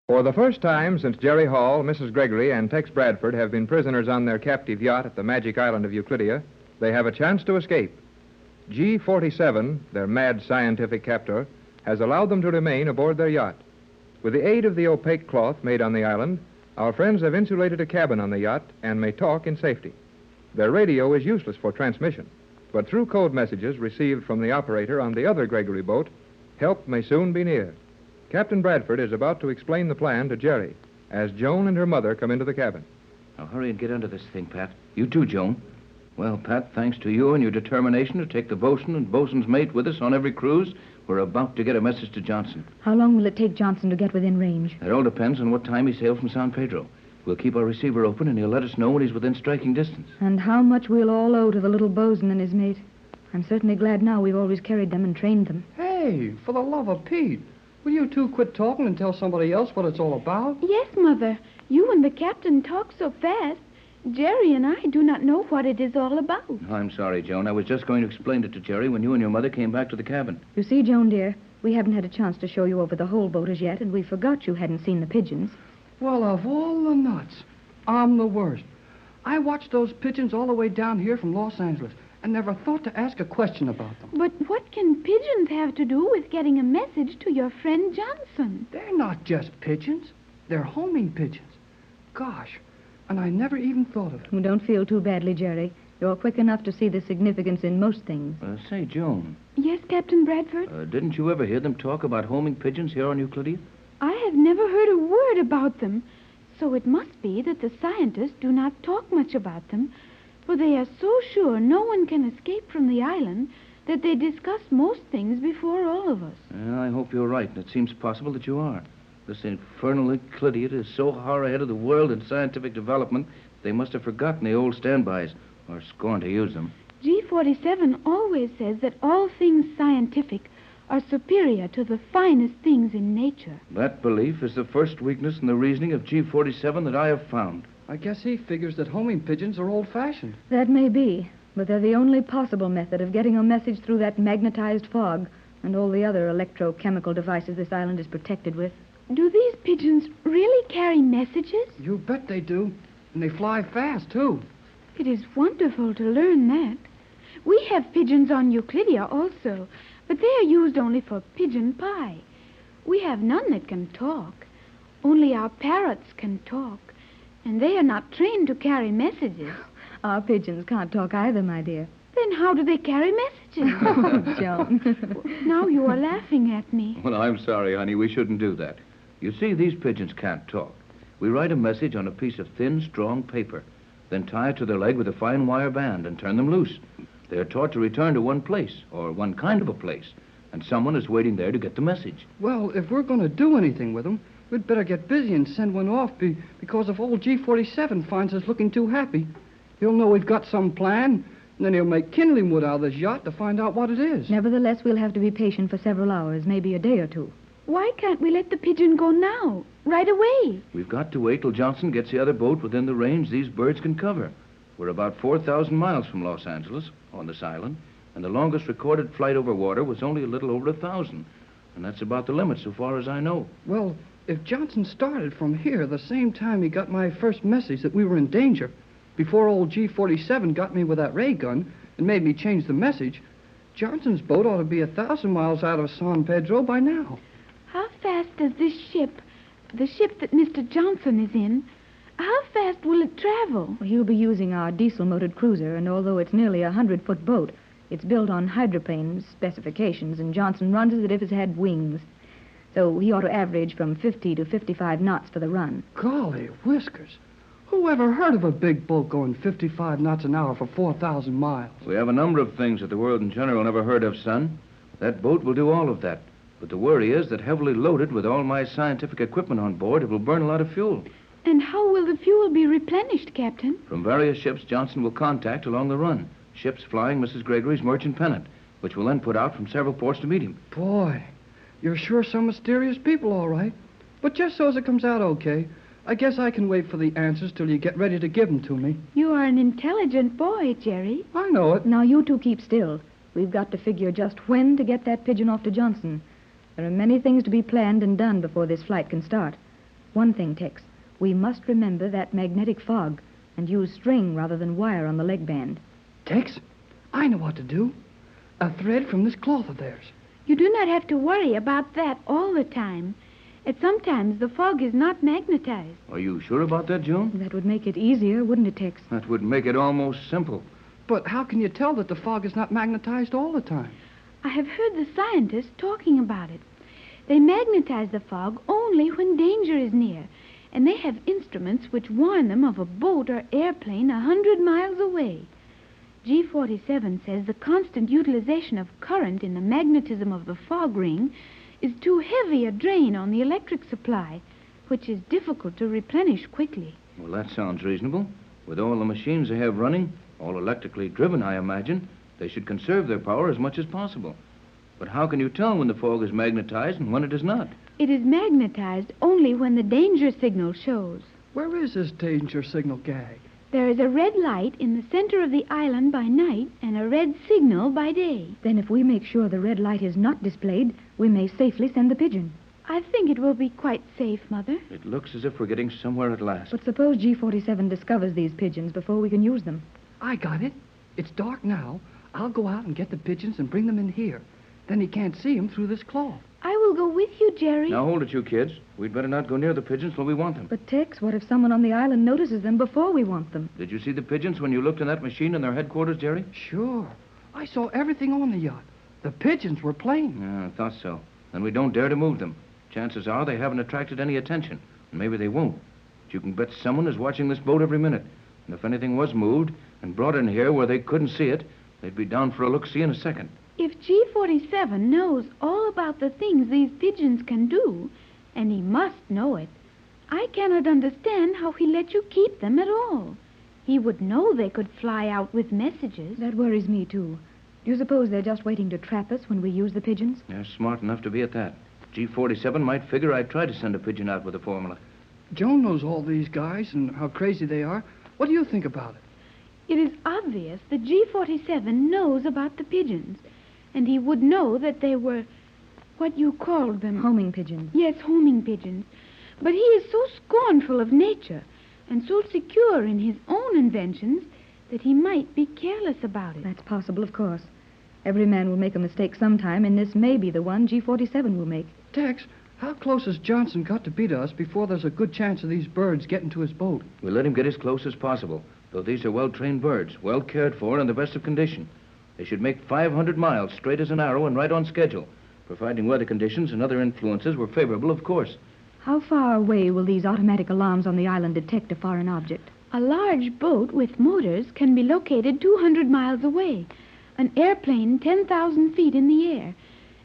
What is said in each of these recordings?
For the first time since Jerry Hall, Mrs. Gregory, and Tex Bradford have been prisoners on their captive yacht at the magic island of Euclidia, they have a chance to escape. G-47, their mad scientific captor, has allowed them to remain aboard their yacht. With the aid of the opaque cloth made on the island, our friends have insulated a cabin on the yacht and may talk in safety. Their radio is useless for transmission, but through code messages received from the operator on the other Gregory boat, help may soon be near. Captain Bradford is about to explain the plan to Jerry as Joan and her mother come into the cabin. Now, hurry and get under this thing, Pat. You too, Joan. Well, Pat, thanks to you and your determination to take the bosun and bosun's mate with us on every cruise, we're about to get a message to Johnson. How long will it take Johnson to get within range? That all depends on what time he sails from San Pedro. We'll keep our receiver open, and he'll let us know when he's within striking distance. And how much we'll all owe to the little bosun and his mate. I'm certainly glad now we've always carried them and trained them. Hey, for the love of Pete, will you two quit talking and tell somebody else what it's all about? Yes, Mother. You and the captain talk so fast. Jerry and I do not know what it is all about. I'm sorry, Joan. I was just going to explain it to Jerry when you and your mother came back to the cabin. You see, Joan, dear, we haven't had a chance to show you over the whole boat as yet, and we forgot you hadn't seen the pigeons. Well, of all the nuts, I'm the worst. I watched those pigeons all the way down here from Los Angeles and never thought to ask a question about them. But what can pigeons have to do with getting a message to your friend Johnson? They're not just pigeons. They're homing pigeons. Gosh, and I never even thought of it. Well, don't feel too badly, Jerry. You're quick enough to see the significance in most things. Say, Joan. Yes, Captain Bradford? Didn't you ever hear them talk about homing pigeons here on Euclidia? I have never heard a word about them. So it must be that the scientists do not talk much about them, for they are so sure no one can escape from the island that they discuss most things before all of us. I hope you're right, and it seems possible that you are. This infernal Euclidia is so far ahead of the world in scientific development, they must have forgotten the old standbys, or scorn to use them. G-47 always says that all things scientific are superior to the finest things in nature. That belief is the first weakness in the reasoning of G-47 that I have found. I guess he figures that homing pigeons are old-fashioned. That may be, but they're the only possible method of getting a message through that magnetized fog and all the other electrochemical devices this island is protected with. Do these pigeons really carry messages? You bet they do. And they fly fast, too. It is wonderful to learn that. We have pigeons on Euclidia also, but they are used only for pigeon pie. We have none that can talk. Only our parrots can talk, and they are not trained to carry messages. Our pigeons can't talk either, my dear. Then how do they carry messages? Oh, Joan. Now you are laughing at me. Well, I'm sorry, honey. We shouldn't do that. You see, these pigeons can't talk. We write a message on a piece of thin, strong paper, then tie it to their leg with a fine wire band and turn them loose. They are taught to return to one place, or one kind of a place, and someone is waiting there to get the message. Well, if we're going to do anything with them, we'd better get busy and send one off because if old G-47 finds us looking too happy, he'll know we've got some plan, and then he'll make kindling wood out of this yacht to find out what it is. Nevertheless, we'll have to be patient for several hours, maybe a day or two. Why can't we let the pigeon go now, right away? We've got to wait till Johnson gets the other boat within the range these birds can cover. We're about 4,000 miles from Los Angeles, on this island, and the longest recorded flight over water was only a little over 1,000. And that's about the limit so far as I know. Well, if Johnson started from here the same time he got my first message that we were in danger, before old G-47 got me with that ray gun and made me change the message, Johnson's boat ought to be 1,000 miles out of San Pedro by now. How fast does this ship, the ship that Mr. Johnson is in, how fast will it travel? Well, he'll be using our diesel-motored cruiser, and although it's nearly a 100-foot boat, it's built on hydroplane specifications, and Johnson runs as if it had wings. So he ought to average from 50 to 55 knots for the run. Golly whiskers. Who ever heard of a big boat going 55 knots an hour for 4,000 miles? We have a number of things that the world in general never heard of, son. That boat will do all of that. But the worry is that heavily loaded with all my scientific equipment on board, it will burn a lot of fuel. And how will the fuel be replenished, Captain? From various ships Johnson will contact along the run. Ships flying Mrs. Gregory's merchant pennant, which will then put out from several ports to meet him. Boy, you're sure some mysterious people, all right. But just so as it comes out okay, I guess I can wait for the answers till you get ready to give them to me. You are an intelligent boy, Jerry. I know it. Now, you two keep still. We've got to figure just when to get that pigeon off to Johnson. There are many things to be planned and done before this flight can start. One thing, Tex. We must remember that magnetic fog and use string rather than wire on the leg band. Tex, I know what to do. A thread from this cloth of theirs. You do not have to worry about that all the time. And sometimes the fog is not magnetized. Are you sure about that, Joan? That would make it easier, wouldn't it, Tex? That would make it almost simple. But how can you tell that the fog is not magnetized all the time? I have heard the scientists talking about it. They magnetize the fog only when danger is near, and they have instruments which warn them of a boat or airplane 100 miles away. G47 says the constant utilization of current in the magnetism of the fog ring is too heavy a drain on the electric supply, which is difficult to replenish quickly. Well, that sounds reasonable. With all the machines they have running, all electrically driven, I imagine, they should conserve their power as much as possible. But how can you tell when the fog is magnetized and when it is not? It is magnetized only when the danger signal shows. Where is this danger signal gag? There is a red light in the center of the island by night and a red signal by day. Then if we make sure the red light is not displayed, we may safely send the Pigeon. I think it will be quite safe, Mother. It looks as if we're getting somewhere at last. But suppose G47 discovers these pigeons before we can use them. I got it. It's dark now. I'll go out and get the pigeons and bring them in here. Then he can't see them through this cloth. I will go with you, Jerry. Now, hold it, you kids. We'd better not go near the pigeons till we want them. But, Tex, what if someone on the island notices them before we want them? Did you see the pigeons when you looked in that machine in their headquarters, Jerry? Sure. I saw everything on the yacht. The pigeons were playing. Yeah, I thought so. Then we don't dare to move them. Chances are they haven't attracted any attention. And maybe they won't. But you can bet someone is watching this boat every minute. And if anything was moved and brought in here where they couldn't see it, they'd be down for a look-see in a second. If G47 knows all about the things these pigeons can do, and he must know it, I cannot understand how he let you keep them at all. He would know they could fly out with messages. That worries me, too. Do you suppose they're just waiting to trap us when we use the pigeons? They're smart enough to be at that. G47 might figure I'd try to send a pigeon out with a formula. Joan knows all these guys and how crazy they are. What do you think about it? It is obvious that G47 knows about the pigeons, and he would know that they were what you called them. Homing pigeons. Yes, homing pigeons. But he is so scornful of nature and so secure in his own inventions that he might be careless about it. That's possible, of course. Every man will make a mistake sometime, and this may be the one G47 will make. Tex, how close has Johnson got to be to us before there's a good chance of these birds getting to his boat? We'll let him get as close as possible, though these are well-trained birds, well cared for, and the best of condition. They should make 500 miles straight as an arrow and right on schedule, providing weather conditions and other influences were favorable, of course. How far away will these automatic alarms on the island detect a foreign object? A large boat with motors can be located 200 miles away, an airplane 10,000 feet in the air,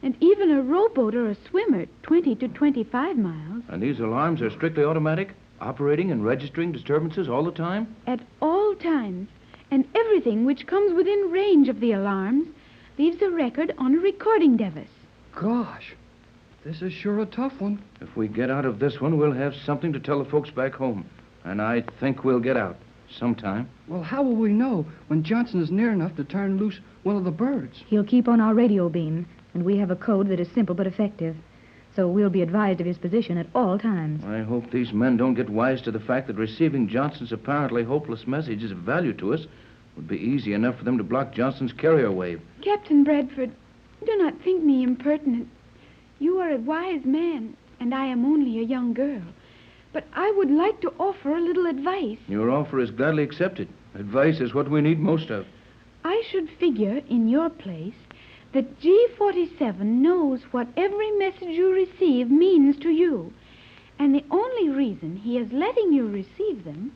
and even a rowboat or a swimmer 20 to 25 miles. And these alarms are strictly automatic, operating and registering disturbances all the time? At all times. And everything which comes within range of the alarms leaves a record on a recording device. Gosh, this is sure a tough one. If we get out of this one, we'll have something to tell the folks back home. And I think we'll get out sometime. Well, how will we know when Johnson is near enough to turn loose one of the birds? He'll keep on our radio beam, and we have a code that is simple but effective. So we'll be advised of his position at all times. I hope these men don't get wise to the fact that receiving Johnson's apparently hopeless message is of value to us. It would be easy enough for them to block Johnson's carrier wave. Captain Bradford, do not think me impertinent. You are a wise man, and I am only a young girl. But I would like to offer a little advice. Your offer is gladly accepted. Advice is what we need most of. I should figure, in your place, that G47 knows what every message you receive means to you. And the only reason he is letting you receive them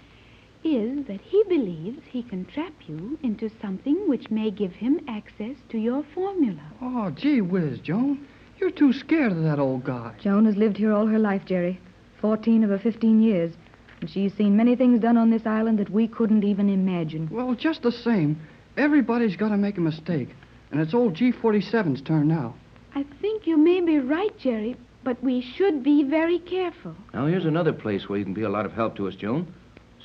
is that he believes he can trap you into something which may give him access to your formula. Oh, gee whiz, Joan. You're too scared of that old guy. Joan has lived here all her life, Jerry. 14 of her 15 years. And she's seen many things done on this island that we couldn't even imagine. Well, just the same, everybody's got to make a mistake. And it's old G47's turn now. I think you may be right, Jerry, but we should be very careful. Now, here's another place where you can be a lot of help to us, Joan.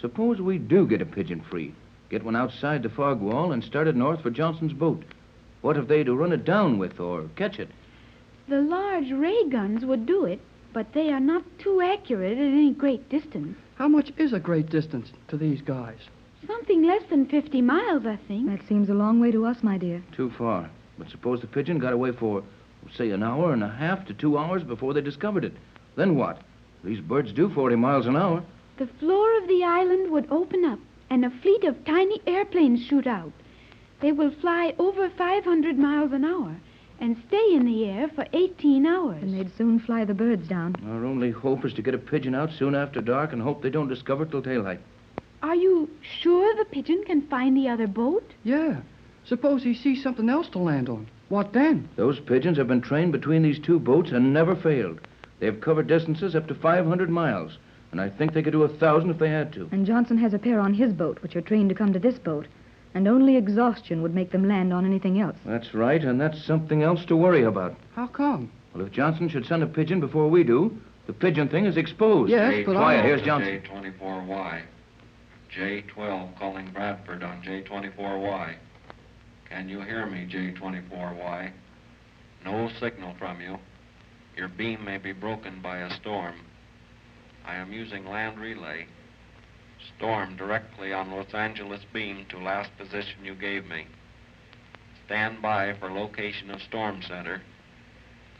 Suppose we do get a pigeon free, get one outside the fog wall, and start it north for Johnson's boat. What if they to run it down with or catch it? The large ray guns would do it, but they are not too accurate at any great distance. How much is a great distance to these guys? Something less than 50 miles, I think. That seems a long way to us, my dear. Too far. But suppose the Pigeon got away for, say, an hour and a half to 2 hours before they discovered it. Then what? These birds do 40 miles an hour. The floor of the island would open up, and a fleet of tiny airplanes shoot out. They will fly over 500 miles an hour and stay in the air for 18 hours. And they'd soon fly the birds down. Our only hope is to get a Pigeon out soon after dark and hope they don't discover it till daylight. Are you sure the Pigeon can find the other boat? Yeah. Suppose he sees something else to land on. What then? Those Pigeons have been trained between these two boats and never failed. They've covered distances up to 500 miles, and I think they could do 1,000 if they had to. And Johnson has a pair on his boat, which are trained to come to this boat. And only exhaustion would make them land on anything else. That's right, and that's something else to worry about. How come? Well, if Johnson should send a Pigeon before we do, the Pigeon thing is exposed. Yes, but Quiet, I... here's Johnson. J24Y. J12 calling Bradford on J24Y. Can you hear me, J24Y? No signal from you. Your beam may be broken by a storm. I am using land relay. Storm directly on Los Angeles beam to last position you gave me. Stand by for location of storm center.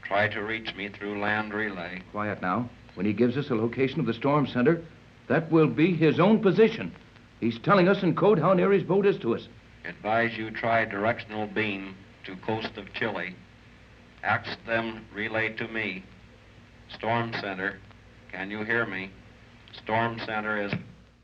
Try to reach me through land relay. Quiet now. When he gives us a location of the storm center, that will be his own position. He's telling us in code how near his boat is to us. Advise you try directional beam to coast of Chile. Ask them relay to me. Storm center. Can you hear me? Storm center is